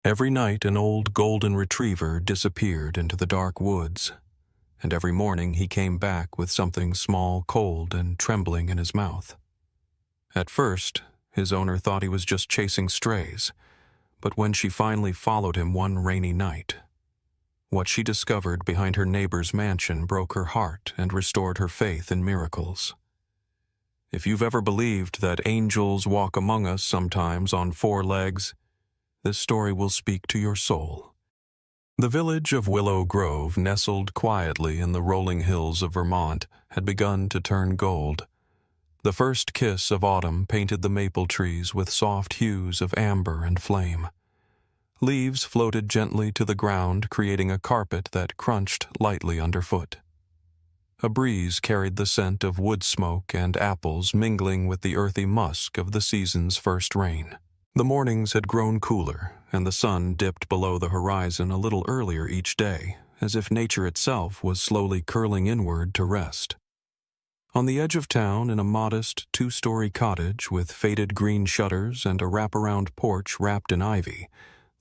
Every night an old golden retriever disappeared into the dark woods, and every morning he came back with something small, cold, and trembling in his mouth. At first, his owner thought he was just chasing strays, but when she finally followed him one rainy night, what she discovered behind her neighbor's mansion broke her heart and restored her faith in miracles. If you've ever believed that angels walk among us sometimes on four legs, this story will speak to your soul. The village of Willow Grove, nestled quietly in the rolling hills of Vermont, had begun to turn gold. The first kiss of autumn painted the maple trees with soft hues of amber and flame. Leaves floated gently to the ground, creating a carpet that crunched lightly underfoot. A breeze carried the scent of wood smoke and apples, mingling with the earthy musk of the season's first rain. The mornings had grown cooler, and the sun dipped below the horizon a little earlier each day, as if nature itself was slowly curling inward to rest. On the edge of town, in a modest two-story cottage with faded green shutters and a wraparound porch wrapped in ivy,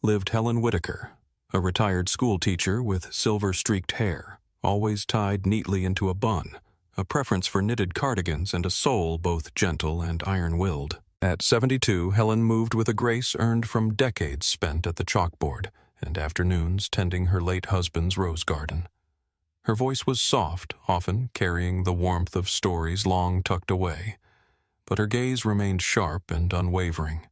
lived Helen Whitaker, a retired schoolteacher with silver-streaked hair, always tied neatly into a bun, a preference for knitted cardigans, and a soul both gentle and iron-willed. At 72, Helen moved with a grace earned from decades spent at the chalkboard and afternoons tending her late husband's rose garden. Her voice was soft, often carrying the warmth of stories long tucked away, but her gaze remained sharp and unwavering.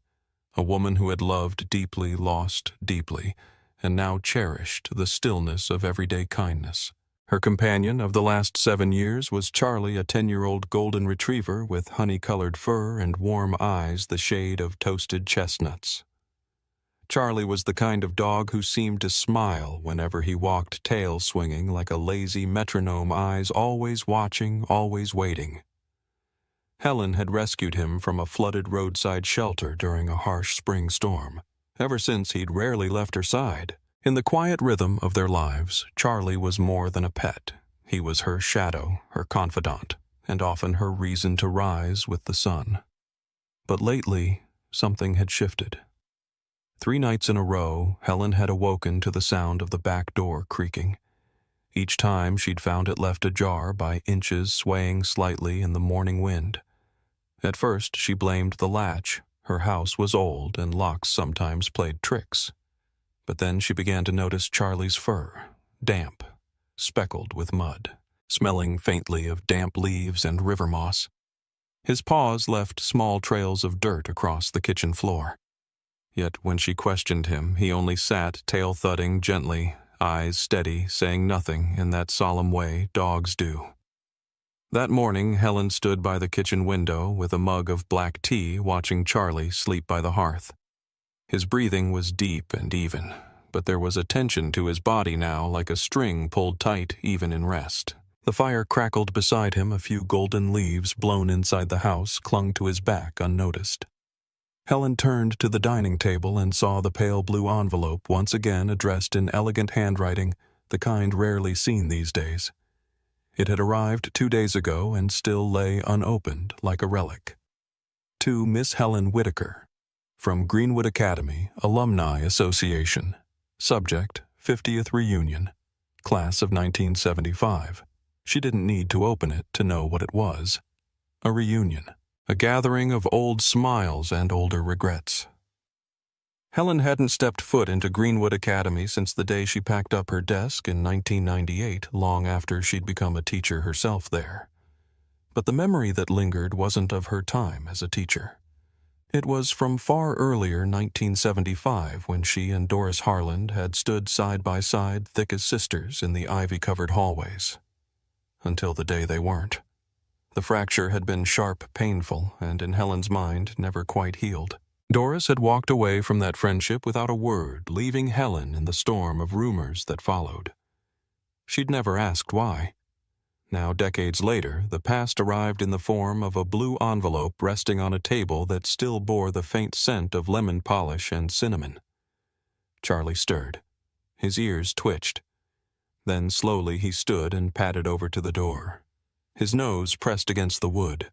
A woman who had loved deeply, lost deeply, and now cherished the stillness of everyday kindness. Her companion of the last 7 years was Charlie, a 10-year-old golden retriever with honey-colored fur and warm eyes the shade of toasted chestnuts. Charlie was the kind of dog who seemed to smile whenever he walked, tail swinging like a lazy metronome, eyes always watching, always waiting. Helen had rescued him from a flooded roadside shelter during a harsh spring storm. Ever since, he'd rarely left her side. In the quiet rhythm of their lives, Charlie was more than a pet. He was her shadow, her confidant, and often her reason to rise with the sun. But lately, something had shifted. 3 nights in a row, Helen had awoken to the sound of the back door creaking. Each time she'd found it left ajar by inches swaying slightly in the morning wind. At first, she blamed the latch. Her house was old and locks sometimes played tricks. But then she began to notice Charlie's fur, damp, speckled with mud, smelling faintly of damp leaves and river moss. His paws left small trails of dirt across the kitchen floor. Yet when she questioned him, he only sat, tail thudding gently, eyes steady, saying nothing in that solemn way dogs do. That morning, Helen stood by the kitchen window with a mug of black tea, watching Charlie sleep by the hearth. His breathing was deep and even, but there was a tension to his body now, like a string pulled tight even in rest. The fire crackled beside him. A few golden leaves blown inside the house clung to his back unnoticed. Helen turned to the dining table and saw the pale blue envelope once again addressed in elegant handwriting, the kind rarely seen these days. It had arrived 2 days ago and still lay unopened like a relic. To Miss Helen Whitaker, from Greenwood Academy, Alumni Association. Subject, 50th Reunion. Class of 1975. She didn't need to open it to know what it was. A reunion. A gathering of old smiles and older regrets. Helen hadn't stepped foot into Greenwood Academy since the day she packed up her desk in 1998, long after she'd become a teacher herself there. But the memory that lingered wasn't of her time as a teacher. It was from far earlier 1975, when she and Doris Harland had stood side by side, thick as sisters, in the ivy-covered hallways. Until the day they weren't. The fracture had been sharp, painful, and in Helen's mind never quite healed. Doris had walked away from that friendship without a word, leaving Helen in the storm of rumors that followed. She'd never asked why. Now, decades later, the past arrived in the form of a blue envelope resting on a table that still bore the faint scent of lemon polish and cinnamon. Charlie stirred. His ears twitched. Then slowly he stood and padded over to the door. His nose pressed against the wood.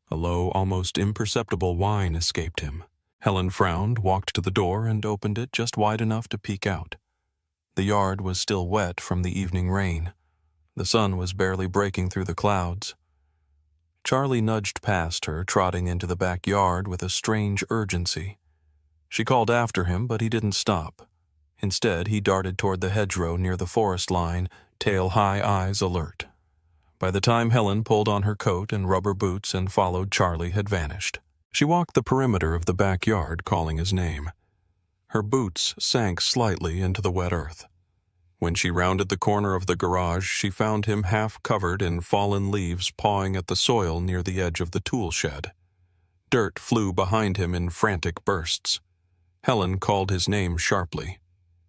A low, almost imperceptible whine escaped him. Helen frowned, walked to the door, and opened it just wide enough to peek out. The yard was still wet from the evening rain. The sun was barely breaking through the clouds. Charlie nudged past her, trotting into the backyard with a strange urgency. She called after him, but he didn't stop. Instead, he darted toward the hedgerow near the forest line, tail high, eyes alert. By the time Helen pulled on her coat and rubber boots and followed, Charlie had vanished. She walked the perimeter of the backyard, calling his name. Her boots sank slightly into the wet earth. When she rounded the corner of the garage, she found him half covered in fallen leaves pawing at the soil near the edge of the tool shed. Dirt flew behind him in frantic bursts. Helen called his name sharply.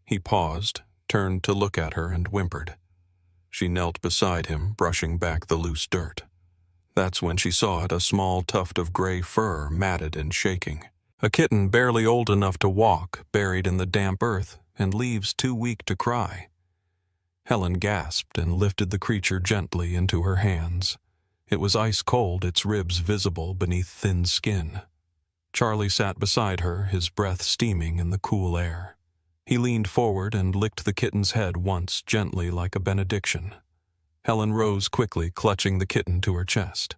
He paused, turned to look at her, and whimpered. She knelt beside him, brushing back the loose dirt. That's when she saw it, a small tuft of gray fur, matted and shaking. A kitten barely old enough to walk, buried in the damp earth, and leaves too weak to cry. Helen gasped and lifted the creature gently into her hands. It was ice cold, its ribs visible beneath thin skin. Charlie sat beside her, his breath steaming in the cool air. He leaned forward and licked the kitten's head once, gently like a benediction. Helen rose quickly, clutching the kitten to her chest.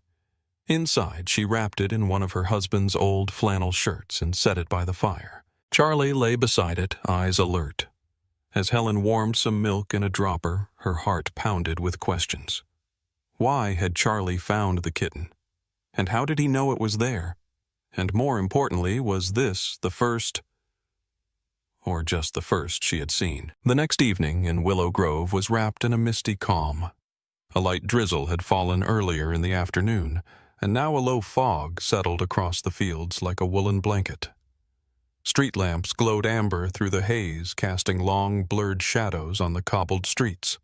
Inside, she wrapped it in one of her husband's old flannel shirts and set it by the fire. Charlie lay beside it, eyes alert. As Helen warmed some milk in a dropper, her heart pounded with questions. Why had Charlie found the kitten? And how did he know it was there? And more importantly, was this the first, or just the first, she had seen? The next evening in Willow Grove was wrapped in a misty calm. A light drizzle had fallen earlier in the afternoon, and now a low fog settled across the fields like a woolen blanket. Street lamps glowed amber through the haze, casting long, blurred shadows on the cobbled streets.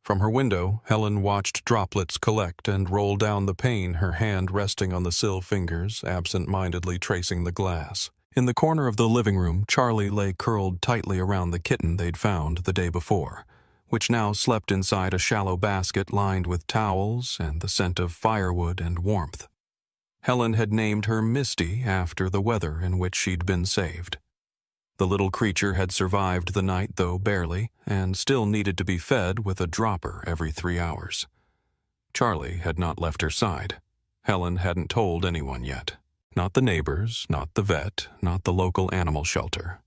From her window, Helen watched droplets collect and roll down the pane, her hand resting on the sill fingers, absent-mindedly tracing the glass. In the corner of the living room, Charlie lay curled tightly around the kitten they'd found the day before, which now slept inside a shallow basket lined with towels and the scent of firewood and warmth. Helen had named her Misty after the weather in which she'd been saved. The little creature had survived the night, though barely, and still needed to be fed with a dropper every 3 hours. Charlie had not left her side. Helen hadn't told anyone yet. Not the neighbors, not the vet, not the local animal shelter.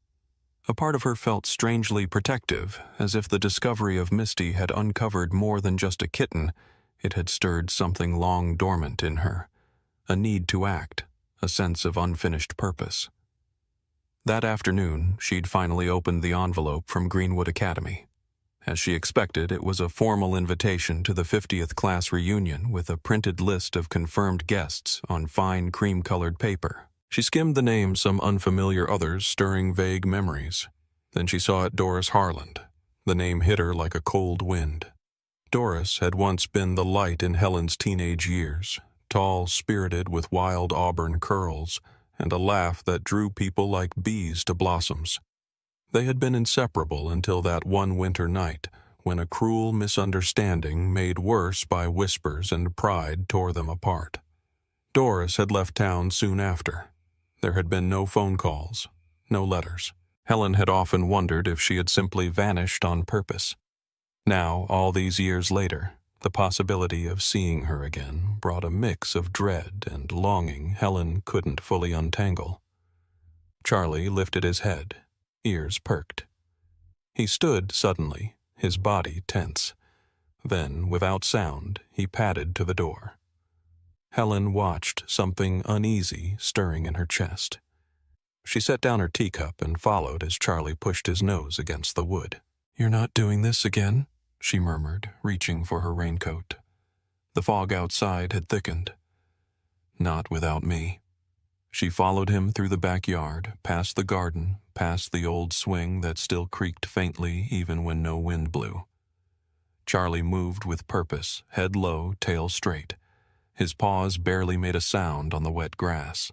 A part of her felt strangely protective, as if the discovery of Misty had uncovered more than just a kitten. It had stirred something long dormant in her. A need to act, a sense of unfinished purpose. That afternoon, she'd finally opened the envelope from Greenwood Academy. As she expected, it was a formal invitation to the 50th class reunion with a printed list of confirmed guests on fine cream-colored paper. She skimmed the names, some unfamiliar, others stirring vague memories. Then she saw it Doris Harland. The name hit her like a cold wind. Doris had once been the light in Helen's teenage years, tall, spirited, with wild auburn curls, and a laugh that drew people like bees to blossoms. They had been inseparable until that one winter night, when a cruel misunderstanding, made worse by whispers and pride, tore them apart. Doris had left town soon after. There had been no phone calls, no letters. Helen had often wondered if she had simply vanished on purpose. Now, all these years later, the possibility of seeing her again brought a mix of dread and longing Helen couldn't fully untangle. Charlie lifted his head, ears perked. He stood suddenly, his body tense. Then, without sound, he padded to the door. Helen watched, something uneasy stirring in her chest. She set down her teacup and followed as Charlie pushed his nose against the wood. "You're not doing this again?" she murmured, reaching for her raincoat. The fog outside had thickened. "Not without me." She followed him through the backyard, past the garden, past the old swing that still creaked faintly even when no wind blew. Charlie moved with purpose, head low, tail straight. His paws barely made a sound on the wet grass.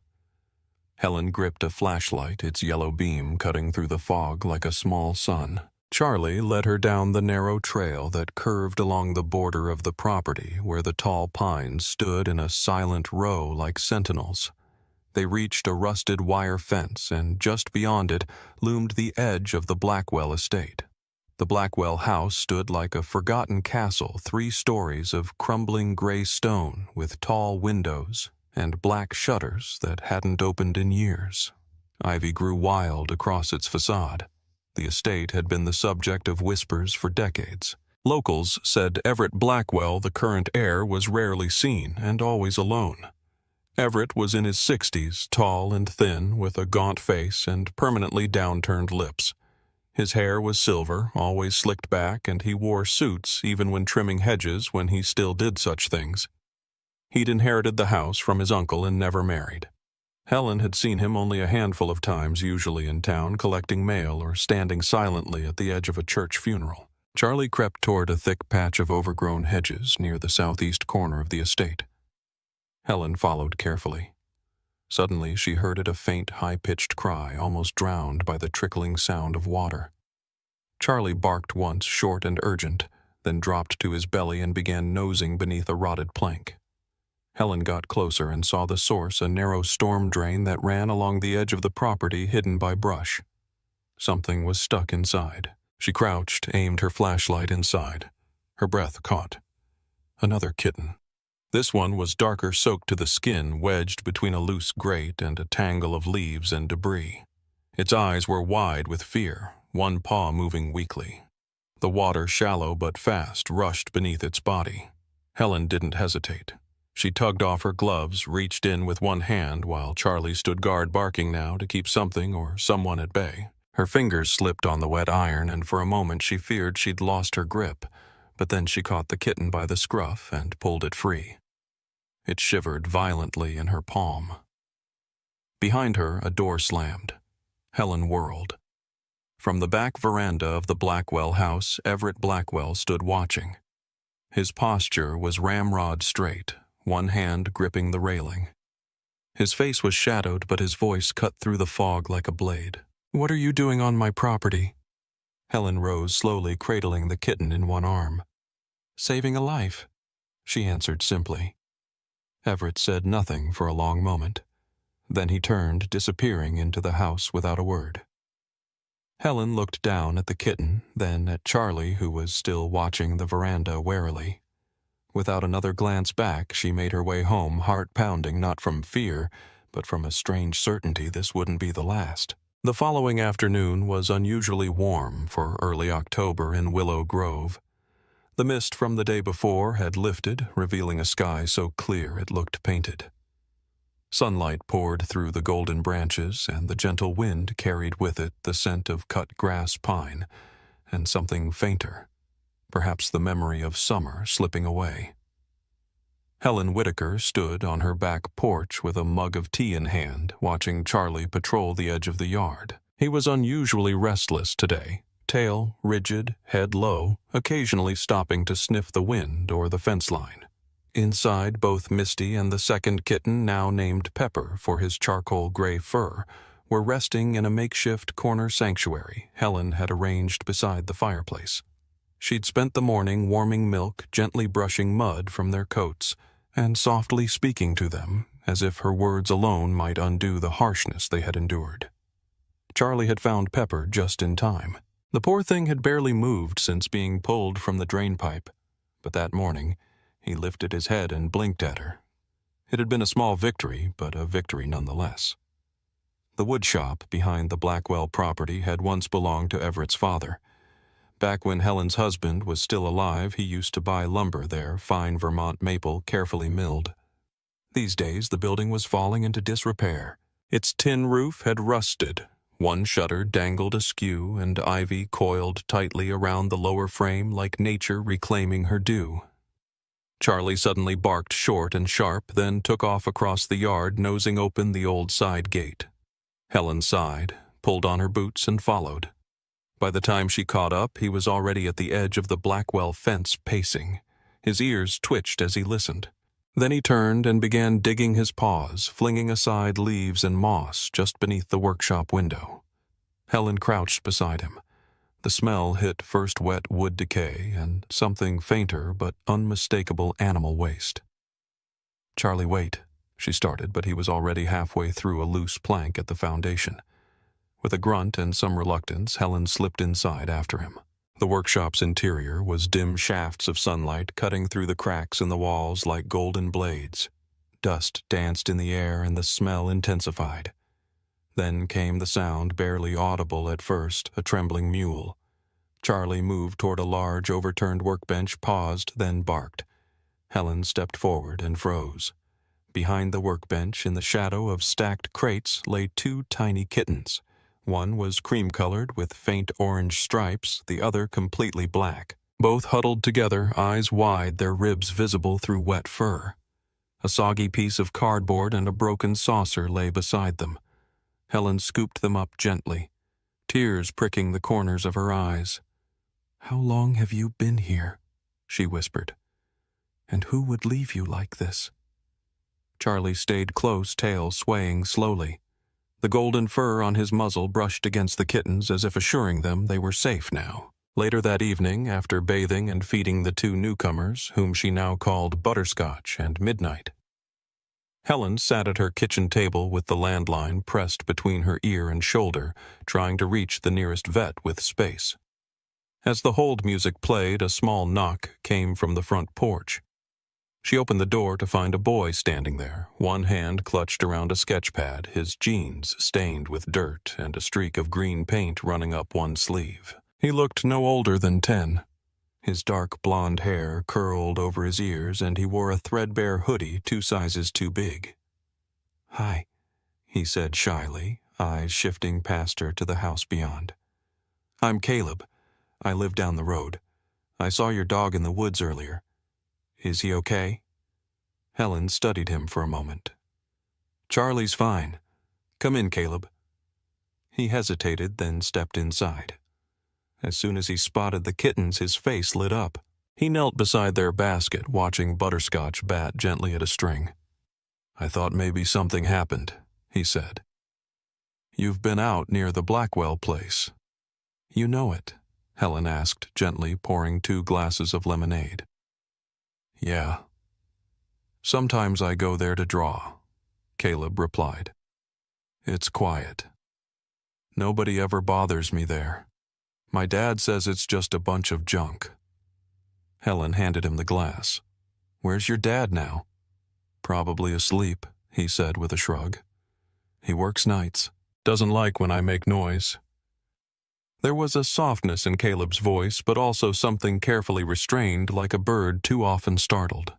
Helen gripped a flashlight, its yellow beam cutting through the fog like a small sun. Charlie led her down the narrow trail that curved along the border of the property, where the tall pines stood in a silent row like sentinels. They reached a rusted wire fence, and just beyond it loomed the edge of the Blackwell estate. The Blackwell house stood like a forgotten castle, 3 stories of crumbling gray stone with tall windows and black shutters that hadn't opened in years. Ivy grew wild across its facade. The estate had been the subject of whispers for decades. Locals said Everett Blackwell, the current heir, was rarely seen and always alone. Everett was in his 60s, tall and thin, with a gaunt face and permanently downturned lips. His hair was silver, always slicked back, and he wore suits even when trimming hedges when he still did such things. He'd inherited the house from his uncle and never married. Helen had seen him only a handful of times, usually in town, collecting mail or standing silently at the edge of a church funeral. Charlie crept toward a thick patch of overgrown hedges near the southeast corner of the estate. Helen followed carefully. Suddenly, she heard a faint, high-pitched cry, almost drowned by the trickling sound of water. Charlie barked once, short and urgent, then dropped to his belly and began nosing beneath a rotted plank. Helen got closer and saw the source, a narrow storm drain that ran along the edge of the property hidden by brush. Something was stuck inside. She crouched, aimed her flashlight inside. Her breath caught. Another kitten. This one was darker, soaked to the skin, wedged between a loose grate and a tangle of leaves and debris. Its eyes were wide with fear, one paw moving weakly. The water, shallow but fast, rushed beneath its body. Helen didn't hesitate. She tugged off her gloves, reached in with one hand while Charlie stood guard, barking now to keep something or someone at bay. Her fingers slipped on the wet iron, and for a moment she feared she'd lost her grip, but then she caught the kitten by the scruff and pulled it free. It shivered violently in her palm. Behind her, a door slammed. Helen whirled. From the back veranda of the Blackwell house, Everett Blackwell stood watching. His posture was ramrod straight, one hand gripping the railing. His face was shadowed, but his voice cut through the fog like a blade. "What are you doing on my property?" Helen rose slowly, cradling the kitten in one arm. "Saving a life," she answered simply. Everett said nothing for a long moment. Then he turned, disappearing into the house without a word. Helen looked down at the kitten, then at Charlie, who was still watching the veranda warily. Without another glance back, she made her way home, heart pounding not from fear, but from a strange certainty this wouldn't be the last. The following afternoon was unusually warm for early October in Willow Grove. The mist from the day before had lifted, revealing a sky so clear it looked painted. Sunlight poured through the golden branches, and the gentle wind carried with it the scent of cut grass pine, and something fainter, perhaps the memory of summer slipping away. Helen Whitaker stood on her back porch with a mug of tea in hand, watching Charlie patrol the edge of the yard. He was unusually restless today. Tail rigid, head low, occasionally stopping to sniff the wind or the fence line. Inside, both Misty and the second kitten, now named Pepper for his charcoal gray fur, were resting in a makeshift corner sanctuary Helen had arranged beside the fireplace. She'd spent the morning warming milk, gently brushing mud from their coats, and softly speaking to them, as if her words alone might undo the harshness they had endured. Charlie had found Pepper just in time. The poor thing had barely moved since being pulled from the drainpipe, but that morning he lifted his head and blinked at her. It had been a small victory, but a victory nonetheless. The wood shop behind the Blackwell property had once belonged to Everett's father. Back when Helen's husband was still alive, he used to buy lumber there, fine Vermont maple, carefully milled. These days, the building was falling into disrepair. Its tin roof had rusted. One shutter dangled askew, and ivy coiled tightly around the lower frame like nature reclaiming her due. Charlie suddenly barked short and sharp, then took off across the yard, nosing open the old side gate. Helen sighed, pulled on her boots, and followed. By the time she caught up, he was already at the edge of the Blackwell fence, pacing. His ears twitched as he listened. Then he turned and began digging his paws, flinging aside leaves and moss just beneath the workshop window. Helen crouched beside him. The smell hit first wet wood decay and something fainter but unmistakable animal waste. "Charlie, wait," She started, but he was already halfway through a loose plank at the foundation. With a grunt and some reluctance, Helen slipped inside after him. The workshop's interior was dim shafts of sunlight cutting through the cracks in the walls like golden blades. Dust danced in the air and the smell intensified. Then came the sound, barely audible at first, a trembling mule. Charlie moved toward a large, overturned workbench, paused, then barked. Helen stepped forward and froze. Behind the workbench, in the shadow of stacked crates, lay two tiny kittens. One was cream-colored with faint orange stripes, the other completely black. Both huddled together, eyes wide, their ribs visible through wet fur. A soggy piece of cardboard and a broken saucer lay beside them. Helen scooped them up gently, tears pricking the corners of her eyes. "How long have you been here?" she whispered. "And who would leave you like this?" Charlie stayed close, tail swaying slowly. The golden fur on his muzzle brushed against the kittens as if assuring them they were safe now. Later that evening, after bathing and feeding the two newcomers, whom she now called Butterscotch and Midnight, Helen sat at her kitchen table with the landline pressed between her ear and shoulder, trying to reach the nearest vet with space. As the hold music played, a small knock came from the front porch. She opened the door to find a boy standing there, one hand clutched around a sketch pad, his jeans stained with dirt and a streak of green paint running up one sleeve. He looked no older than 10. His dark blonde hair curled over his ears, and he wore a threadbare hoodie 2 sizes too big. "Hi," he said shyly, eyes shifting past her to the house beyond. "I'm Caleb. I live down the road. I saw your dog in the woods earlier. Is he okay?" Helen studied him for a moment. "Charlie's fine. Come in, Caleb." He hesitated, then stepped inside. As soon as he spotted the kittens, his face lit up. He knelt beside their basket, watching Butterscotch bat gently at a string. "I thought maybe something happened," he said. "You've been out near the Blackwell place." "You know it?" Helen asked gently, pouring 2 glasses of lemonade. "Yeah. Sometimes I go there to draw," Caleb replied. "It's quiet. Nobody ever bothers me there. My dad says it's just a bunch of junk." Helen handed him the glass. "Where's your dad now?" "Probably asleep," he said with a shrug. "He works nights. Doesn't like when I make noise." There was a softness in Caleb's voice, but also something carefully restrained, like a bird too often startled.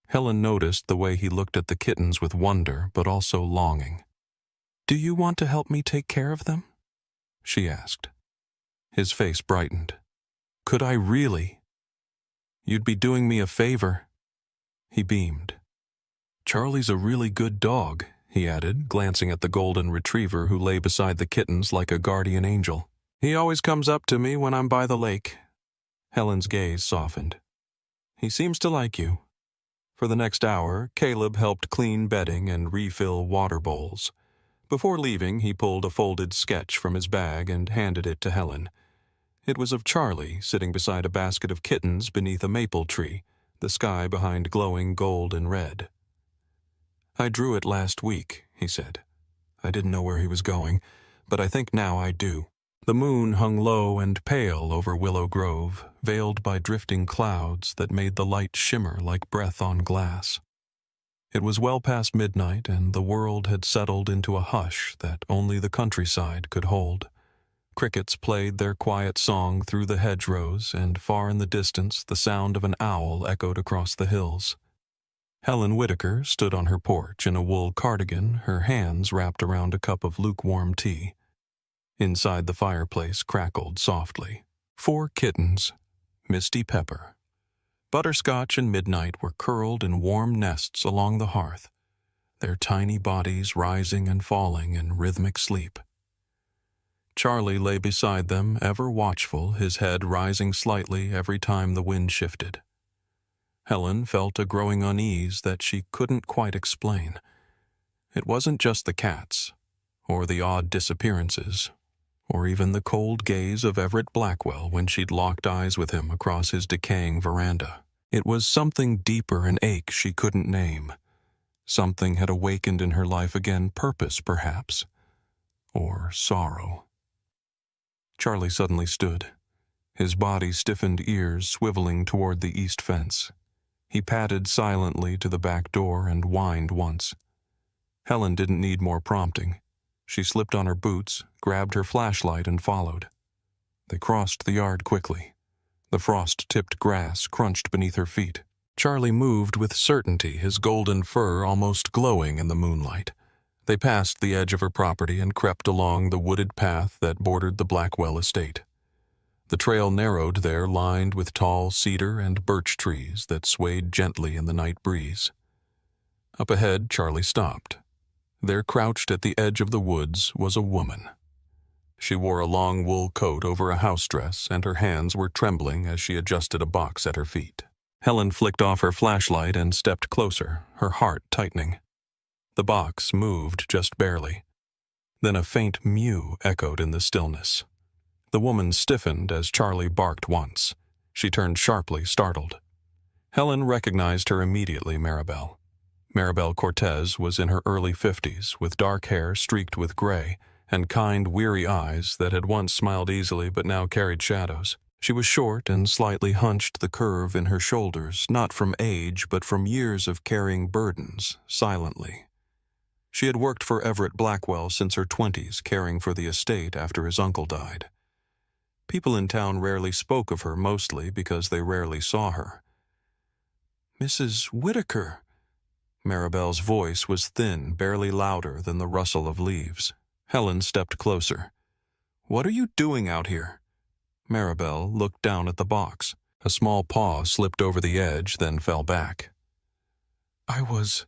Helen noticed the way he looked at the kittens with wonder, but also longing. "Do you want to help me take care of them?" she asked. His face brightened. "Could I really? You'd be doing me a favor." He beamed. "Charlie's a really good dog," he added, glancing at the golden retriever who lay beside the kittens like a guardian angel. "He always comes up to me when I'm by the lake." Helen's gaze softened. "He seems to like you." For the next hour, Caleb helped clean bedding and refill water bowls. Before leaving, he pulled a folded sketch from his bag and handed it to Helen. It was of Charlie sitting beside a basket of kittens beneath a maple tree, the sky behind glowing gold and red. "I drew it last week," he said. "I didn't know where he was going, but I think now I do." The moon hung low and pale over Willow Grove, veiled by drifting clouds that made the light shimmer like breath on glass. It was well past midnight, and the world had settled into a hush that only the countryside could hold. Crickets played their quiet song through the hedgerows, and far in the distance the sound of an owl echoed across the hills. Helen Whitaker stood on her porch in a wool cardigan, her hands wrapped around a cup of lukewarm tea. Inside the fireplace crackled softly. 4 kittens, Misty Pepper. Butterscotch and Midnight were curled in warm nests along the hearth, their tiny bodies rising and falling in rhythmic sleep. Charlie lay beside them, ever watchful, his head rising slightly every time the wind shifted. Helen felt a growing unease that she couldn't quite explain. It wasn't just the cats, or the odd disappearances, or even the cold gaze of Everett Blackwell when she'd locked eyes with him across his decaying veranda. It was something deeper, an ache she couldn't name, Something had awakened in her life again, purpose, perhaps, or sorrow. Charlie suddenly stood, his body stiffened, ears swiveling toward the east fence. He padded silently to the back door and whined once. Helen didn't need more prompting. She slipped on her boots, grabbed her flashlight, and followed. They crossed the yard quickly. The frost-tipped grass crunched beneath her feet. Charlie moved with certainty, his golden fur almost glowing in the moonlight. They passed the edge of her property and crept along the wooded path that bordered the Blackwell estate. The trail narrowed there, lined with tall cedar and birch trees that swayed gently in the night breeze. Up ahead, Charlie stopped. There, crouched at the edge of the woods, was a woman. She wore a long wool coat over a house dress, and her hands were trembling as she adjusted a box at her feet. Helen flicked off her flashlight and stepped closer, her heart tightening. The box moved just barely. Then a faint mew echoed in the stillness. The woman stiffened as Charlie barked once. She turned sharply, startled. Helen recognized her immediately, Maribel. Maribel Cortez was in her early 50s, with dark hair streaked with gray, and kind, weary eyes that had once smiled easily but now carried shadows. She was short and slightly hunched, the curve in her shoulders, not from age but from years of carrying burdens, silently. She had worked for Everett Blackwell since her 20s, caring for the estate after his uncle died. People in town rarely spoke of her, mostly because they rarely saw her. "Mrs. Whitaker." Maribel's voice was thin, barely louder than the rustle of leaves. Helen stepped closer. "What are you doing out here?" Maribel looked down at the box. A small paw slipped over the edge, then fell back. I was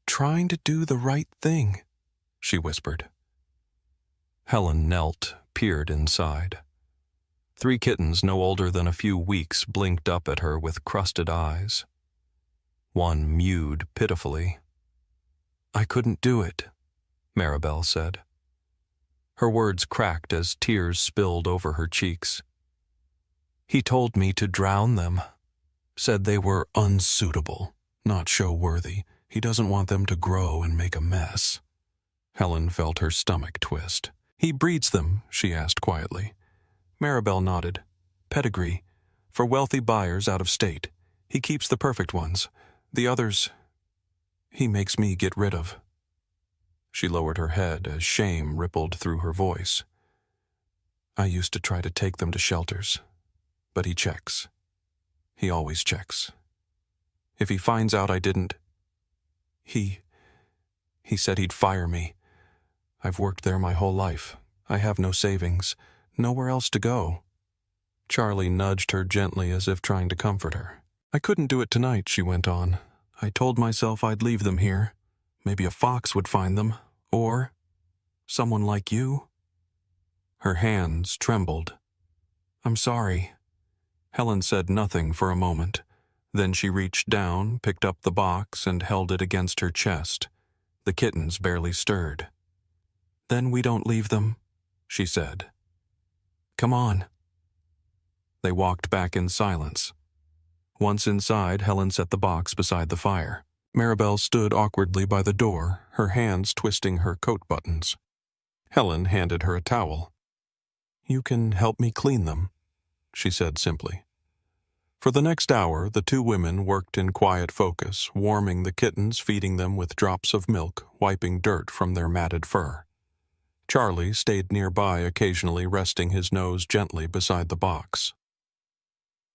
trying to do the right thing," she whispered. Helen knelt, peered inside. 3 kittens no older than a few weeks blinked up at her with crusted eyes. One mewed pitifully. "I couldn't do it," Maribel said. Her words cracked as tears spilled over her cheeks. "He told me to drown them. Said they were unsuitable, not show-worthy. He doesn't want them to grow and make a mess." Helen felt her stomach twist. "He breeds them?" she asked quietly. Maribel nodded. "Pedigree. For wealthy buyers out of state. He keeps the perfect ones. The others, he makes me get rid of." She lowered her head as shame rippled through her voice. "I used to try to take them to shelters, but he checks. He always checks. If he finds out I didn't, he said he'd fire me. I've worked there my whole life. I have no savings, nowhere else to go." Charlie nudged her gently as if trying to comfort her. "I couldn't do it tonight," she went on. "I told myself I'd leave them here. Maybe a fox would find them, or someone like you." Her hands trembled. "I'm sorry." Helen said nothing for a moment. Then she reached down, picked up the box, and held it against her chest. The kittens barely stirred. "Then we don't leave them," she said. "Come on." They walked back in silence. Once inside, Helen set the box beside the fire. Maribel stood awkwardly by the door, her hands twisting her coat buttons. Helen handed her a towel. "You can help me clean them," she said simply. For the next hour, the 2 women worked in quiet focus, warming the kittens, feeding them with drops of milk, wiping dirt from their matted fur. Charlie stayed nearby, occasionally resting his nose gently beside the box.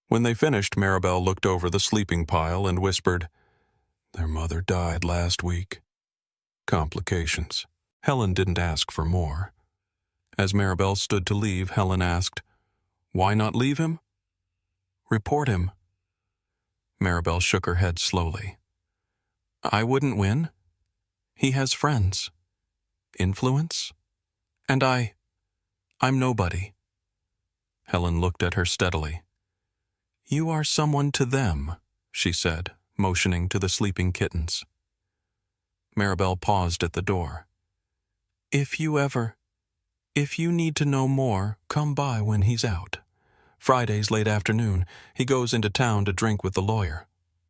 When they finished, Maribel looked over the sleeping pile and whispered, "Their mother died last week. Complications." Helen didn't ask for more. As Maribel stood to leave, Helen asked, "Why not leave him?" "Report him." Maribel shook her head slowly. "I wouldn't win. He has friends. Influence. And I'm nobody." Helen looked at her steadily. "You are someone to them," she said, motioning to the sleeping kittens. Maribel paused at the door. If you need to know more, come by when he's out. Fridays late afternoon, he goes into town to drink with the lawyer."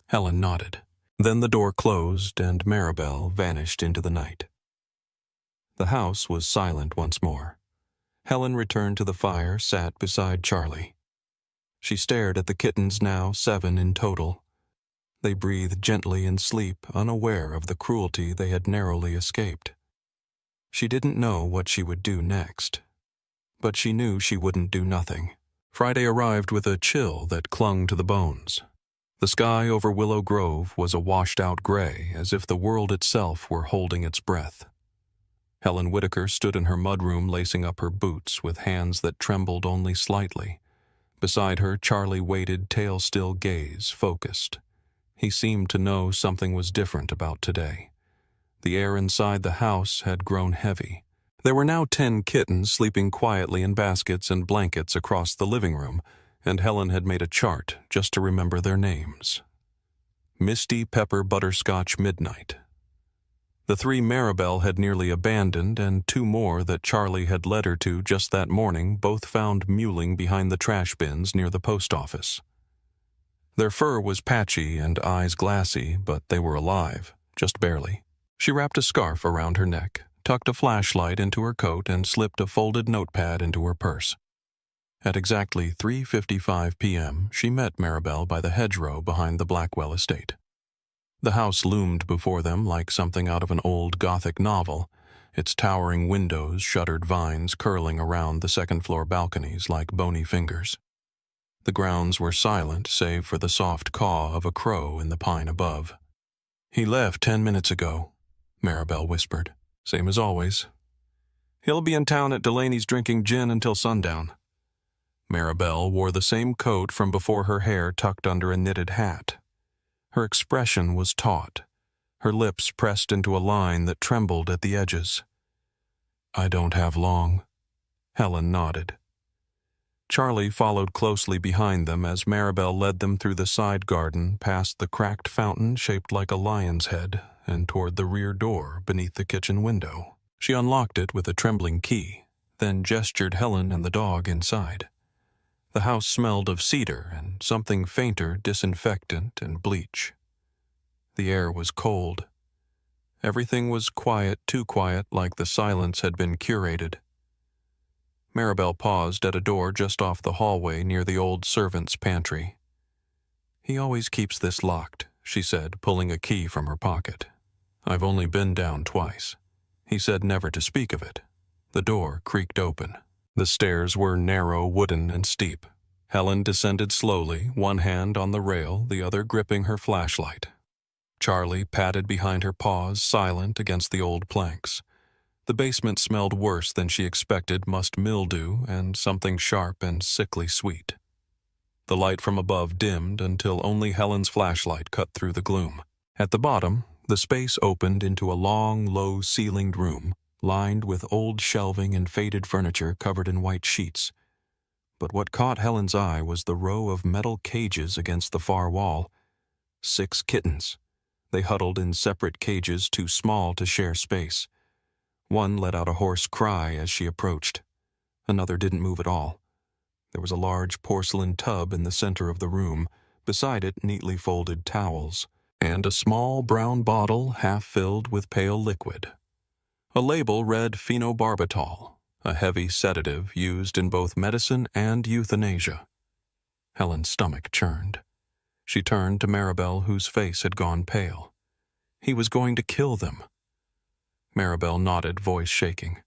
Helen nodded. Then the door closed and Maribel vanished into the night. The house was silent once more. Helen returned to the fire, sat beside Charlie. She stared at the kittens, now 7 in total. They breathed gently in sleep, unaware of the cruelty they had narrowly escaped. She didn't know what she would do next, but she knew she wouldn't do nothing. Friday arrived with a chill that clung to the bones. The sky over Willow Grove was a washed-out gray, as if the world itself were holding its breath. Helen Whitaker stood in her mudroom lacing up her boots with hands that trembled only slightly. Beside her, Charlie waited, tail-still gaze, focused. He seemed to know something was different about today. The air inside the house had grown heavy. There were now 10 kittens sleeping quietly in baskets and blankets across the living room, and Helen had made a chart just to remember their names. Misty, Pepper, Butterscotch, Midnight. The 3 Maribel had nearly abandoned, and 2 more that Charlie had led her to just that morning both found mewling behind the trash bins near the post office. Their fur was patchy and eyes glassy, but they were alive, just barely. She wrapped a scarf around her neck, tucked a flashlight into her coat, and slipped a folded notepad into her purse. At exactly 3:55 p.m., she met Maribel by the hedgerow behind the Blackwell estate. The house loomed before them like something out of an old Gothic novel, its towering windows, shuttered vines curling around the second-floor balconies like bony fingers. The grounds were silent, save for the soft caw of a crow in the pine above. "He left 10 minutes ago," Maribel whispered. "Same as always. He'll be in town at Delaney's drinking gin until sundown." Maribel wore the same coat from before, her hair tucked under a knitted hat. Her expression was taut, her lips pressed into a line that trembled at the edges. "I don't have long." Helen nodded. Charlie followed closely behind them as Maribel led them through the side garden, past the cracked fountain shaped like a lion's head, and toward the rear door beneath the kitchen window. She unlocked it with a trembling key, then gestured Helen and the dog inside. The house smelled of cedar and something fainter, disinfectant and bleach. The air was cold. Everything was quiet, too quiet, like the silence had been curated. Maribel paused at a door just off the hallway near the old servant's pantry. "He always keeps this locked," she said, pulling a key from her pocket. "I've only been down twice. He said never to speak of it." The door creaked open. The stairs were narrow, wooden, and steep. Helen descended slowly, one hand on the rail, the other gripping her flashlight. Charlie padded behind her paws, silent against the old planks. The basement smelled worse than she expected, mussed mildew and something sharp and sickly sweet. The light from above dimmed until only Helen's flashlight cut through the gloom. At the bottom, the space opened into a long, low-ceilinged room, lined with old shelving and faded furniture covered in white sheets. But what caught Helen's eye was the row of metal cages against the far wall. 6 kittens. They huddled in separate cages too small to share space. One let out a hoarse cry as she approached. Another didn't move at all. There was a large porcelain tub in the center of the room, beside it neatly folded towels, and a small brown bottle half filled with pale liquid. A label read phenobarbital, a heavy sedative used in both medicine and euthanasia. Helen's stomach churned. She turned to Maribel, whose face had gone pale. He was going to kill them. Maribel nodded, voice shaking.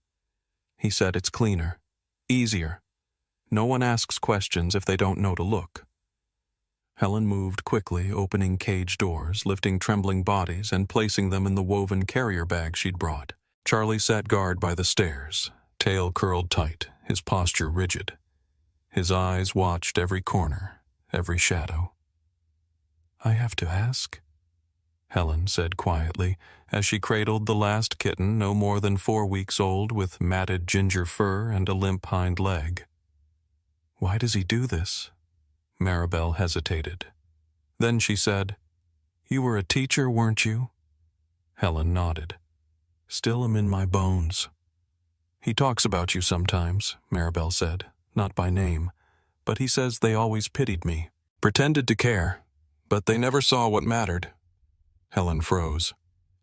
He said it's cleaner, easier. No one asks questions if they don't know to look. Helen moved quickly, opening cage doors, lifting trembling bodies, and placing them in the woven carrier bag she'd brought. Charlie sat guard by the stairs, tail curled tight, his posture rigid. His eyes watched every corner, every shadow. "I have to ask?" Helen said quietly, as she cradled the last kitten, no more than 4 weeks old, with matted ginger fur and a limp hind leg. "Why does he do this?" Maribel hesitated. Then she said, "You were a teacher, weren't you?" Helen nodded. "Still am in my bones." "He talks about you sometimes," Maribel said, "not by name, but he says they always pitied me, pretended to care, but they never saw what mattered." Helen froze.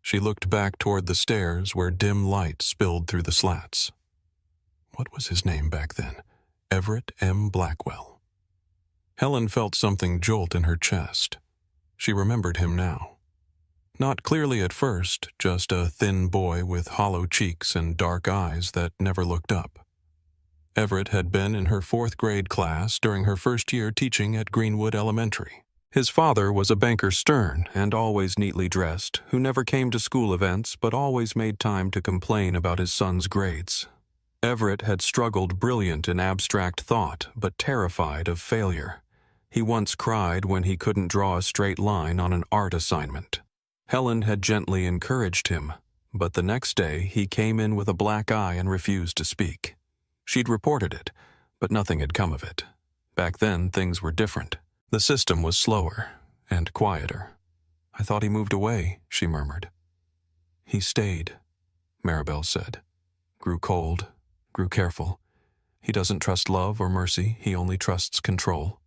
She looked back toward the stairs where dim light spilled through the slats. What was his name back then? Everett M. Blackwell. Helen felt something jolt in her chest. She remembered him now. Not clearly at first, just a thin boy with hollow cheeks and dark eyes that never looked up. Everett had been in her 4th grade class during her first year teaching at Greenwood Elementary. His father was a banker stern and always neatly dressed, who never came to school events but always made time to complain about his son's grades. Everett had struggled brilliant in abstract thought but terrified of failure. He once cried when he couldn't draw a straight line on an art assignment. Helen had gently encouraged him, but the next day he came in with a black eye and refused to speak. She'd reported it, but nothing had come of it. Back then, things were different. The system was slower and quieter. "I thought he moved away," she murmured. "He stayed," Maribel said. "Grew cold, grew careful. He doesn't trust love or mercy, he only trusts control."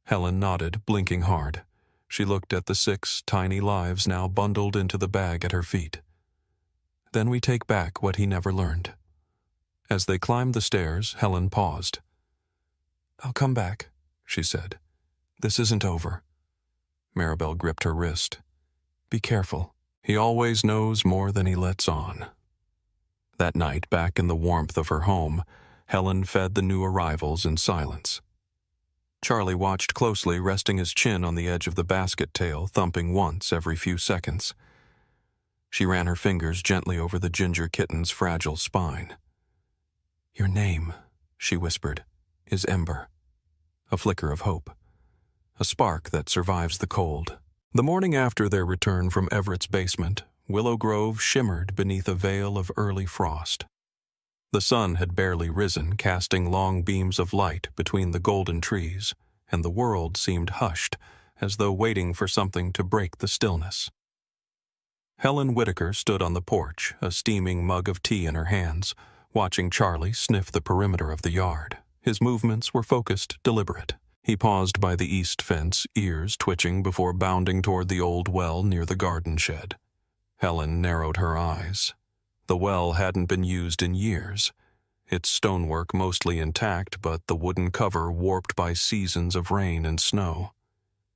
Helen nodded, blinking hard. She looked at the 6 tiny lives now bundled into the bag at her feet. "Then we take back what he never learned." As they climbed the stairs, Helen paused. "I'll come back," she said. "This isn't over." Maribel gripped her wrist. "Be careful. He always knows more than he lets on." That night, back in the warmth of her home, Helen fed the new arrivals in silence. Charlie watched closely, resting his chin on the edge of the basket tail, thumping once every few seconds. She ran her fingers gently over the ginger kitten's fragile spine. "Your name," she whispered, "is Ember." A flicker of hope. A spark that survives the cold. The morning after their return from Everett's basement, Willow Grove shimmered beneath a veil of early frost. The sun had barely risen, casting long beams of light between the golden trees, and the world seemed hushed, as though waiting for something to break the stillness. Helen Whitaker stood on the porch, a steaming mug of tea in her hands, watching Charlie sniff the perimeter of the yard. His movements were focused, deliberate. He paused by the east fence, ears twitching before bounding toward the old well near the garden shed. Helen narrowed her eyes. The well hadn't been used in years. Its stonework mostly intact, but the wooden cover warped by seasons of rain and snow.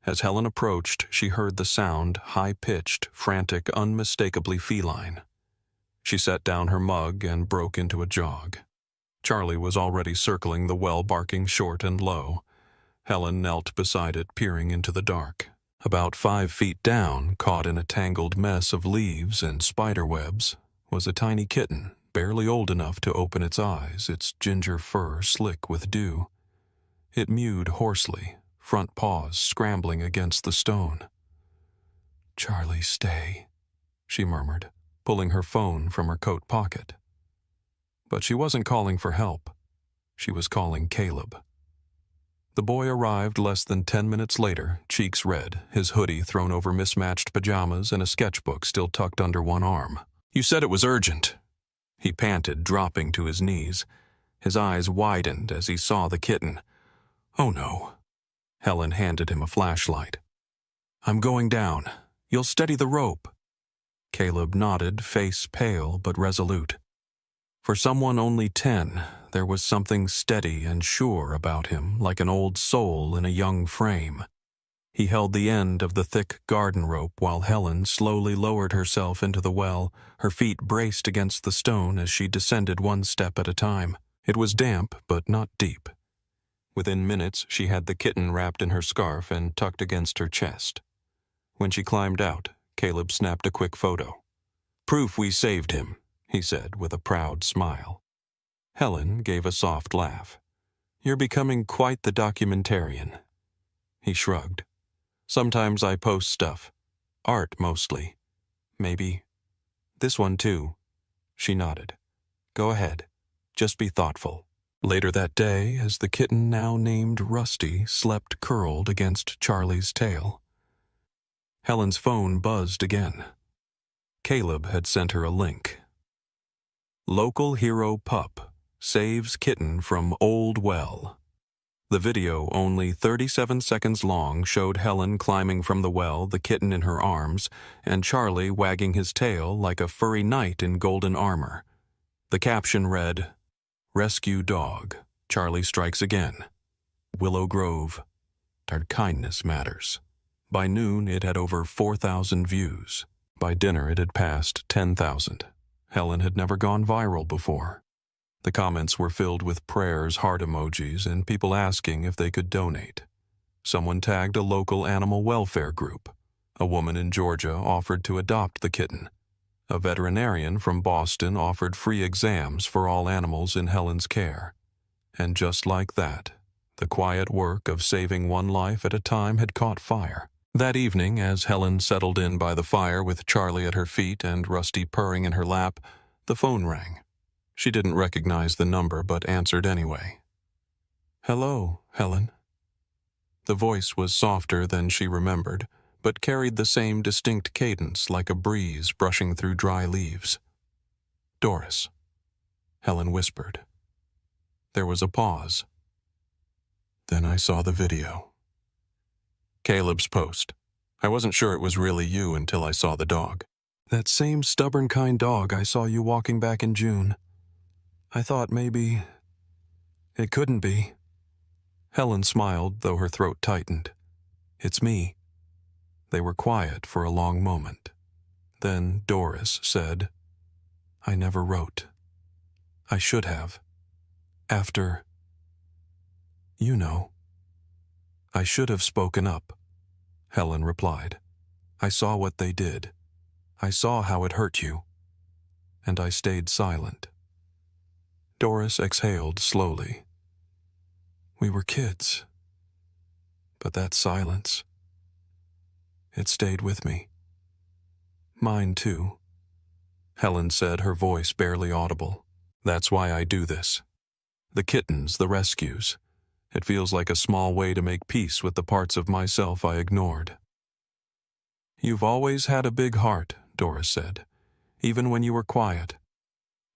As Helen approached, she heard the sound, high-pitched, frantic, unmistakably feline. She set down her mug and broke into a jog. Charlie was already circling the well, barking short and low. Helen knelt beside it, peering into the dark. About 5 feet down, caught in a tangled mess of leaves and spider webs, was a tiny kitten, barely old enough to open its eyes, its ginger fur slick with dew. It mewed hoarsely, front paws scrambling against the stone. "Charlie, stay," she murmured, pulling her phone from her coat pocket. But she wasn't calling for help. She was calling Caleb. The boy arrived less than 10 minutes later, cheeks red, his hoodie thrown over mismatched pajamas and a sketchbook still tucked under one arm. "You said it was urgent," he panted, dropping to his knees. His eyes widened as he saw the kitten. "Oh no." Helen handed him a flashlight. "I'm going down. You'll steady the rope." Caleb nodded, face pale but resolute. For someone only 10, there was something steady and sure about him, like an old soul in a young frame. He held the end of the thick garden rope while Helen slowly lowered herself into the well, her feet braced against the stone as she descended one step at a time. It was damp, but not deep. Within minutes, she had the kitten wrapped in her scarf and tucked against her chest. When she climbed out, Caleb snapped a quick photo. "Proof we saved him," he said with a proud smile. Helen gave a soft laugh. "You're becoming quite the documentarian." He shrugged. "Sometimes I post stuff. Art, mostly. Maybe. This one, too." She nodded. "Go ahead. Just be thoughtful." Later that day, as the kitten now named Rusty slept curled against Charlie's tail, Helen's phone buzzed again. Caleb had sent her a link. "Local hero pup saves kitten from old well." The video, only 37 seconds long, showed Helen climbing from the well, the kitten in her arms, and Charlie wagging his tail like a furry knight in golden armor. The caption read, "Rescue dog. Charlie strikes again. Willow Grove. Our kindness matters." By noon, it had over 4,000 views. By dinner, it had passed 10,000. Helen had never gone viral before. The comments were filled with prayers, heart emojis, and people asking if they could donate. Someone tagged a local animal welfare group. A woman in Georgia offered to adopt the kitten. A veterinarian from Boston offered free exams for all animals in Helen's care. And just like that, the quiet work of saving one life at a time had caught fire. That evening, as Helen settled in by the fire with Charlie at her feet and Rusty purring in her lap, the phone rang. She didn't recognize the number, but answered anyway. "Hello, Helen." The voice was softer than she remembered, but carried the same distinct cadence like a breeze brushing through dry leaves. "Doris," Helen whispered. There was a pause. Then I saw the video. "Caleb's post. I wasn't sure it was really you until I saw the dog. That same stubborn kind dog I saw you walking back in June. I thought maybe it couldn't be." Helen smiled, though her throat tightened. "It's me." They were quiet for a long moment. Then Doris said, "I never wrote. I should have. After, you know." "I should have spoken up," Helen replied. "I saw what they did. I saw how it hurt you. And I stayed silent." Doris exhaled slowly. "We were kids. But that silence, it stayed with me." "Mine too," Helen said, her voice barely audible. "That's why I do this. The kittens, the rescues. It feels like a small way to make peace with the parts of myself I ignored." "You've always had a big heart," Doris said, "even when you were quiet.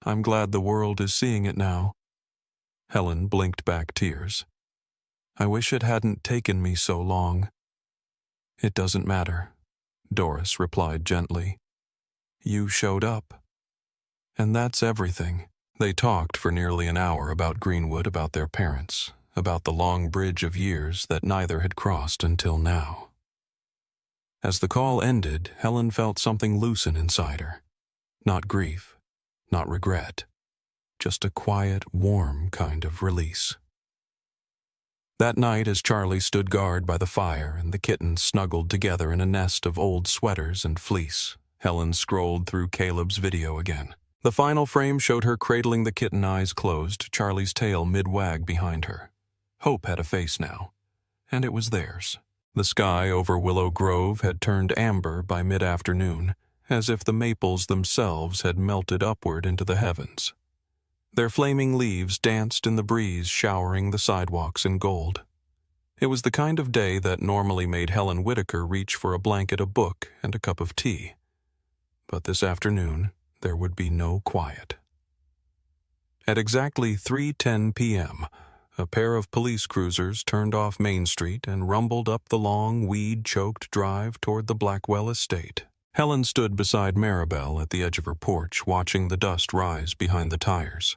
I'm glad the world is seeing it now." Helen blinked back tears. "I wish it hadn't taken me so long." "It doesn't matter," Doris replied gently. "You showed up. And that's everything." They talked for nearly an hour about Greenwood, about their parents, about the long bridge of years that neither had crossed until now. As the call ended, Helen felt something loosen inside her. Not grief. Not regret, just a quiet, warm kind of release. That night, as Charlie stood guard by the fire and the kittens snuggled together in a nest of old sweaters and fleece, Helen scrolled through Caleb's video again. The final frame showed her cradling the kitten, eyes closed, Charlie's tail mid-wag behind her. Hope had a face now, and it was theirs. The sky over Willow Grove had turned amber by mid-afternoon, as if the maples themselves had melted upward into the heavens. Their flaming leaves danced in the breeze, showering the sidewalks in gold. It was the kind of day that normally made Helen Whitaker reach for a blanket, a book, and a cup of tea. But this afternoon, there would be no quiet. At exactly 3:10 p.m., a pair of police cruisers turned off Main Street and rumbled up the long, weed-choked drive toward the Blackwell estate. Helen stood beside Maribel at the edge of her porch, watching the dust rise behind the tires.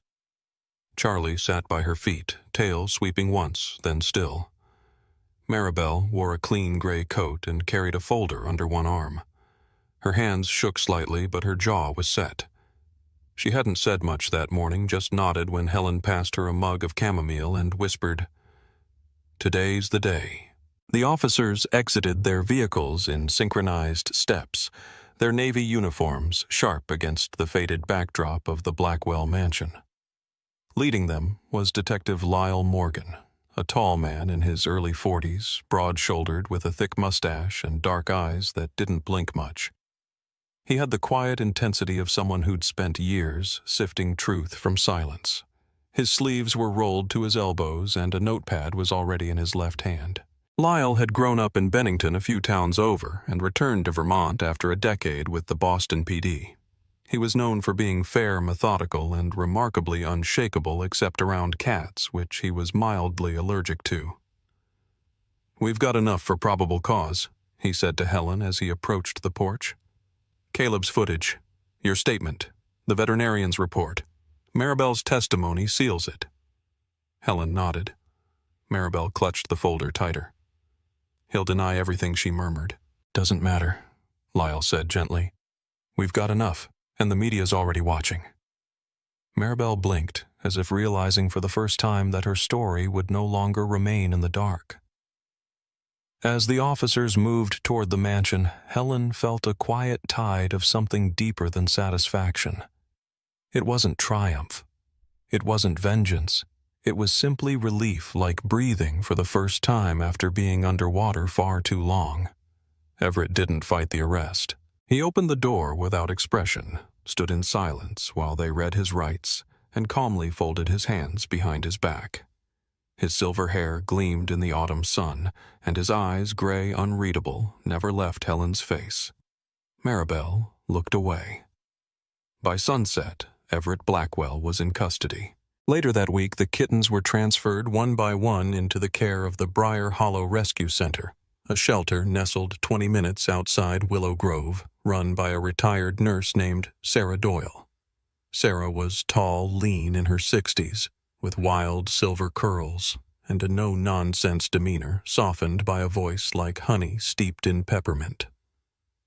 Charlie sat by her feet, tail sweeping once, then still. Maribel wore a clean gray coat and carried a folder under one arm. Her hands shook slightly, but her jaw was set. She hadn't said much that morning, just nodded when Helen passed her a mug of chamomile and whispered, "Today's the day." The officers exited their vehicles in synchronized steps, their navy uniforms sharp against the faded backdrop of the Blackwell mansion. Leading them was Detective Lyle Morgan, a tall man in his early 40s, broad-shouldered with a thick mustache and dark eyes that didn't blink much. He had the quiet intensity of someone who'd spent years sifting truth from silence. His sleeves were rolled to his elbows and a notepad was already in his left hand. Lyle had grown up in Bennington, a few towns over, and returned to Vermont after a decade with the Boston PD. He was known for being fair, methodical, and remarkably unshakable except around cats, which he was mildly allergic to. "We've got enough for probable cause," he said to Helen as he approached the porch. "Caleb's footage, your statement, the veterinarian's report. Maribel's testimony seals it." Helen nodded. Maribel clutched the folder tighter. "He'll deny everything," she murmured. "Doesn't matter," Lyle said gently. "We've got enough, and the media's already watching." Maribel blinked, as if realizing for the first time that her story would no longer remain in the dark. As the officers moved toward the mansion, Helen felt a quiet tide of something deeper than satisfaction. It wasn't triumph. It wasn't vengeance. It was simply relief, like breathing for the first time after being underwater far too long. Everett didn't fight the arrest. He opened the door without expression, stood in silence while they read his rights, and calmly folded his hands behind his back. His silver hair gleamed in the autumn sun, and his eyes, gray, unreadable, never left Helen's face. Maribel looked away. By sunset, Everett Blackwell was in custody. Later that week, the Kittens were transferred one by one into the care of the Briar Hollow Rescue Center, a shelter nestled 20 minutes outside Willow Grove, run by a retired nurse named Sarah Doyle. Sarah was tall, lean, in her 60s, with wild silver curls and a no-nonsense demeanor softened by a voice like honey steeped in peppermint.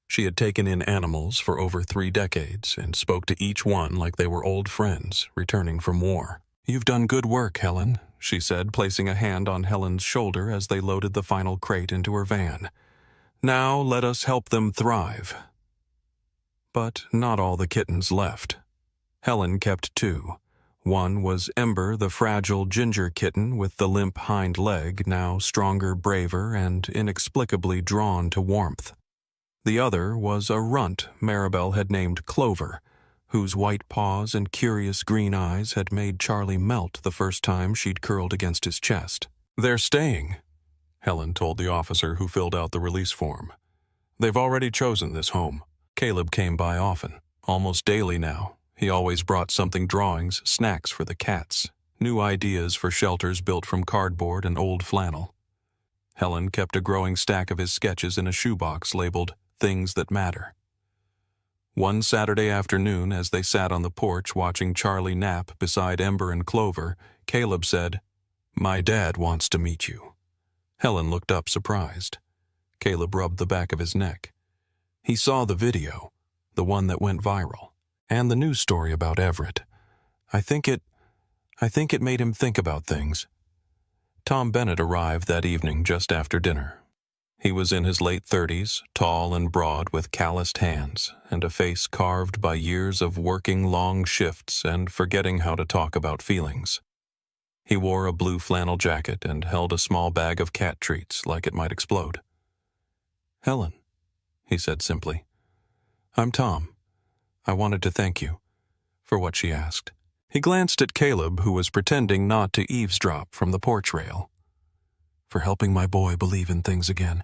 She had taken in animals for over 3 decades and spoke to each one like they were old friends returning from war. "You've done good work, Helen," she said, placing a hand on Helen's shoulder as they loaded the final crate into her van. "Now let us help them thrive." But not all the kittens left. Helen kept 2. One was Ember, the fragile ginger kitten with the limp hind leg, now stronger, braver, and inexplicably drawn to warmth. The other was a runt Maribel had named Clover, whose white paws and curious green eyes had made Charlie melt the first time she'd curled against his chest. "They're staying," Helen told the officer who filled out the release form. "They've already chosen this home." Caleb came by often, almost daily now. He always brought something: drawings, snacks for the cats, new ideas for shelters built from cardboard and old flannel. Helen kept a growing stack of his sketches in a shoebox labeled "Things That Matter." One Saturday afternoon, as they sat on the porch watching Charlie nap beside Ember and Clover, Caleb said, "My dad wants to meet you." Helen looked up surprised. Caleb rubbed the back of his neck. He saw the video, the one that went viral, and the news story about Everett. I think it made him think about things. Tom Bennett arrived that evening just after dinner. He was in his late 30s, tall and broad with calloused hands, and a face carved by years of working long shifts and forgetting how to talk about feelings. He wore a blue flannel jacket and held a small bag of cat treats like it might explode. "Helen," he said simply. "I'm Tom. I wanted to thank you." For what, she asked. He glanced at Caleb, who was pretending not to eavesdrop from the porch rail. "For helping my boy believe in things again.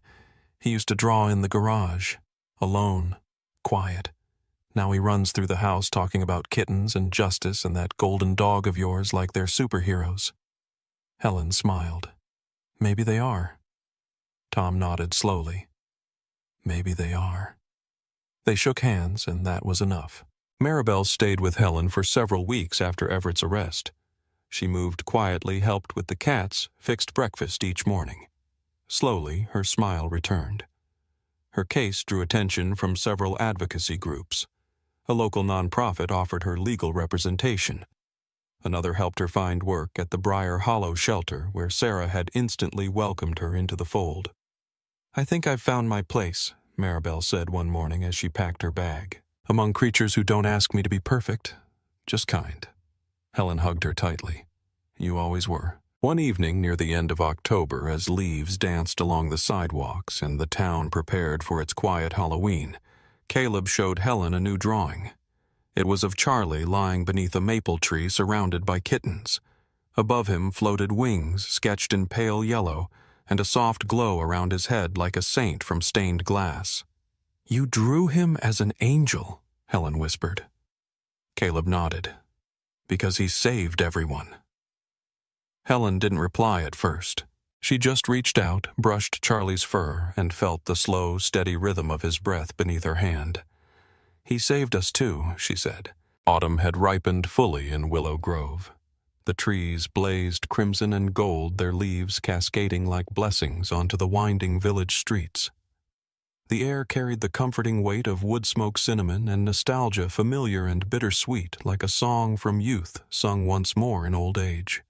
He used to draw in the garage, alone, quiet. Now he runs through the house talking about kittens and justice and that golden dog of yours like they're superheroes." Helen smiled. "Maybe they are." Tom nodded slowly. "Maybe they are." They shook hands, and that was enough. Maribel stayed with Helen for several weeks after Everett's arrest. She moved quietly, helped with the cats, fixed breakfast each morning. Slowly, her smile returned. Her case drew attention from several advocacy groups. A local nonprofit offered her legal representation. Another helped her find work at the Briar Hollow shelter, where Sarah had instantly welcomed her into the fold. "I think I've found my place," Maribel said one morning as she packed her bag. "Among creatures who don't ask me to be perfect, just kind." Helen hugged her tightly. "You always were." One evening near the end of October, as leaves danced along the sidewalks and the town prepared for its quiet Halloween, Caleb showed Helen a new drawing. It was of Charlie lying beneath a maple tree surrounded by kittens. Above him floated wings sketched in pale yellow, and a soft glow around his head like a saint from stained glass. "You drew him as an angel," Helen whispered. Caleb nodded. Because he saved everyone. Helen didn't reply at first. She just reached out, brushed Charlie's fur, and felt the slow, steady rhythm of his breath beneath her hand. He saved us too, she said. Autumn had ripened fully in Willow Grove. The trees blazed crimson and gold, their leaves cascading like blessings onto the winding village streets. The air carried the comforting weight of wood smoke cinnamon and nostalgia familiar and bittersweet, like a song from youth sung once more in old age.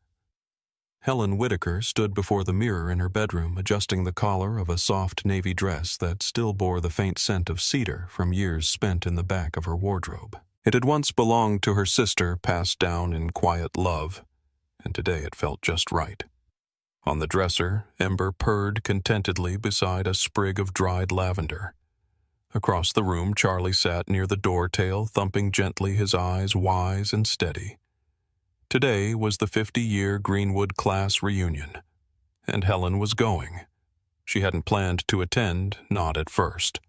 Helen Whitaker stood before the mirror in her bedroom, adjusting the collar of a soft navy dress that still bore the faint scent of cedar from years spent in the back of her wardrobe. It had once belonged to her sister, passed down in quiet love, and today it felt just right. On the dresser, Ember purred contentedly beside a sprig of dried lavender. Across the room, Charlie sat near the door tail, thumping gently, his eyes wise and steady. Today was the 50-year Greenwood class reunion, and Helen was going. She hadn't planned to attend, not at first.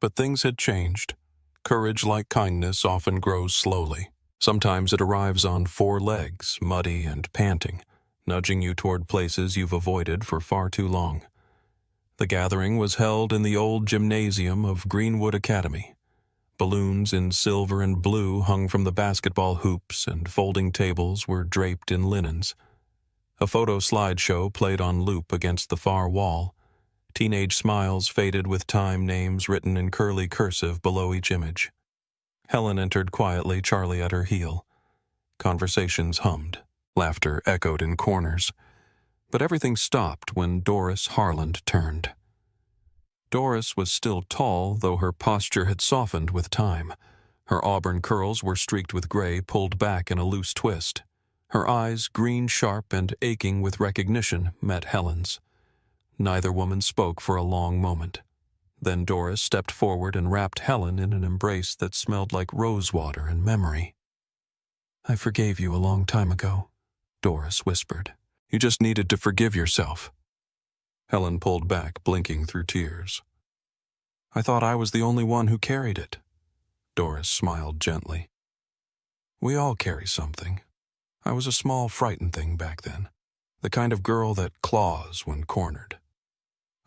But things had changed. Courage, like kindness, often grows slowly. Sometimes it arrives on 4 legs, muddy and panting, nudging you toward places you've avoided for far too long. The gathering was held in the old gymnasium of Greenwood Academy. Balloons in silver and blue hung from the basketball hoops, and folding tables were draped in linens. A photo slideshow played on loop against the far wall. Teenage smiles faded with time names written in curly cursive below each image. Helen entered quietly, Charlie at her heel. Conversations hummed. Laughter echoed in corners. But everything stopped when Doris Harland turned. Doris was still tall, though her posture had softened with time. Her auburn curls were streaked with gray, pulled back in a loose twist. Her eyes, green sharp and aching with recognition, met Helen's. Neither woman spoke for a long moment. Then Doris stepped forward and wrapped Helen in an embrace that smelled like rosewater and memory. "I forgave you a long time ago," Doris whispered. "You just needed to forgive yourself." Helen pulled back, blinking through tears. "I thought I was the only one who carried it." Doris smiled gently. "We all carry something. I was a small, frightened thing back then, the kind of girl that claws when cornered.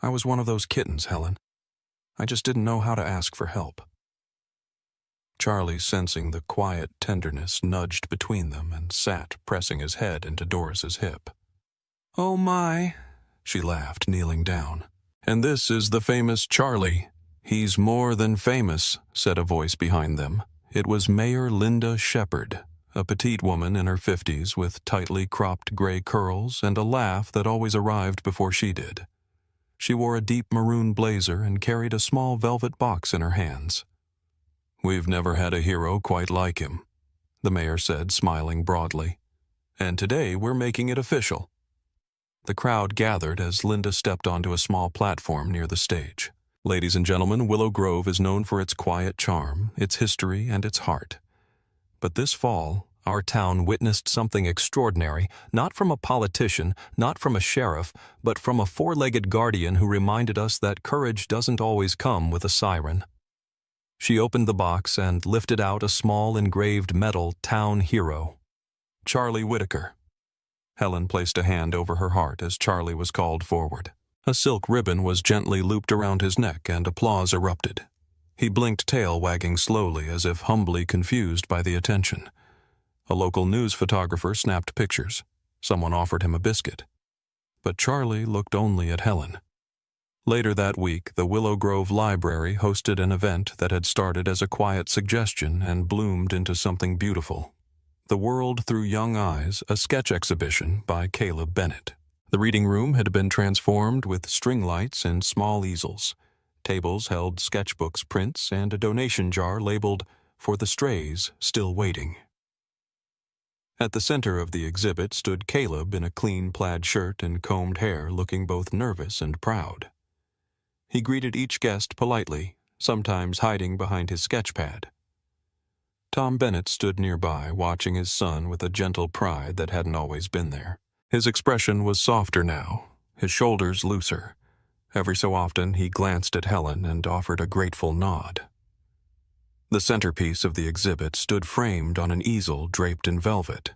I was one of those kittens, Helen. I just didn't know how to ask for help." Charlie, sensing the quiet tenderness, nudged between them and sat, pressing his head into Doris's hip. "Oh my," she laughed, kneeling down. "And this is the famous Charlie. He's more than famous," said a voice behind them. It was Mayor Linda Shepherd, a petite woman in her 50s with tightly cropped gray curls and a laugh that always arrived before she did. She wore a deep maroon blazer and carried a small velvet box in her hands. "We've never had a hero quite like him," the mayor said, smiling broadly. "And today we're making it official." The crowd gathered as Linda stepped onto a small platform near the stage. "Ladies and gentlemen, Willow Grove is known for its quiet charm, its history, and its heart. But this fall, our town witnessed something extraordinary, not from a politician, not from a sheriff, but from a 4-legged guardian who reminded us that courage doesn't always come with a siren." She opened the box and lifted out a small engraved metal town hero, Charlie Whitaker. Helen placed a hand over her heart as Charlie was called forward. A silk ribbon was gently looped around his neck and applause erupted. He blinked, tail wagging slowly as if humbly confused by the attention. A local news photographer snapped pictures. Someone offered him a biscuit. But Charlie looked only at Helen. Later that week, the Willow Grove Library hosted an event that had started as a quiet suggestion and bloomed into something beautiful. The World Through Young Eyes, a sketch exhibition by Caleb Bennett. The reading room had been transformed with string lights and small easels. Tables held sketchbooks, prints, and a donation jar labeled, "For the Strays Still Waiting." At the center of the exhibit stood Caleb in a clean plaid shirt and combed hair, looking both nervous and proud. He greeted each guest politely, sometimes hiding behind his sketchpad. Tom Bennett stood nearby, watching his son with a gentle pride that hadn't always been there. His expression was softer now, his shoulders looser. Every so often he glanced at Helen and offered a grateful nod. The centerpiece of the exhibit stood framed on an easel draped in velvet.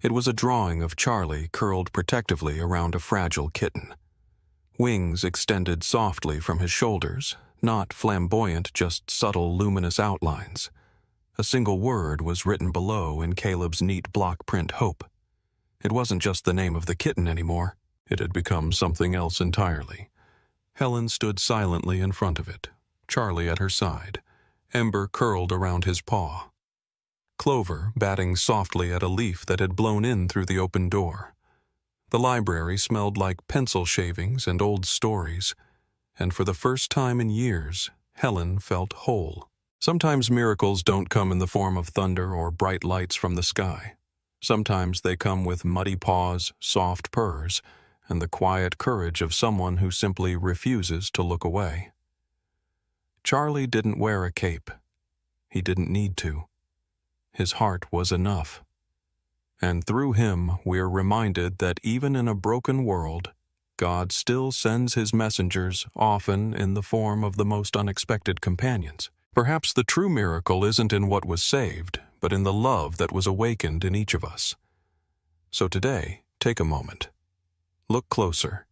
It was a drawing of Charlie curled protectively around a fragile kitten. Wings extended softly from his shoulders, not flamboyant, just subtle, luminous outlines. A single word was written below in Caleb's neat block print Hope. It wasn't just the name of the kitten anymore. It had become something else entirely. Helen stood silently in front of it, Charlie at her side, Ember curled around his paw. Clover batting softly at a leaf that had blown in through the open door. The library smelled like pencil shavings and old stories, and for the first time in years, Helen felt whole. Sometimes miracles don't come in the form of thunder or bright lights from the sky. Sometimes they come with muddy paws, soft purrs, and the quiet courage of someone who simply refuses to look away. Charlie didn't wear a cape. He didn't need to. His heart was enough. And through him, we're reminded that even in a broken world, God still sends his messengers, often in the form of the most unexpected companions. Perhaps the true miracle isn't in what was saved, but in the love that was awakened in each of us. So today, take a moment. Look closer.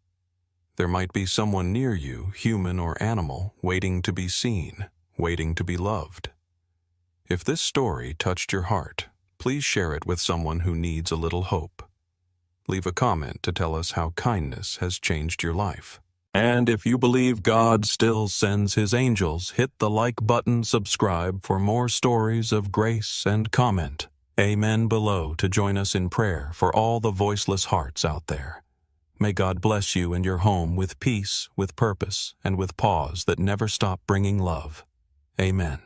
There might be someone near you, human or animal, waiting to be seen, waiting to be loved. If this story touched your heart, please share it with someone who needs a little hope. Leave a comment to tell us how kindness has changed your life. And if you believe God still sends his angels, hit the like button, subscribe for more stories of grace, and comment Amen below to join us in prayer for all the voiceless hearts out there. May God bless you and your home with peace, with purpose, and with paws that never stop bringing love. Amen.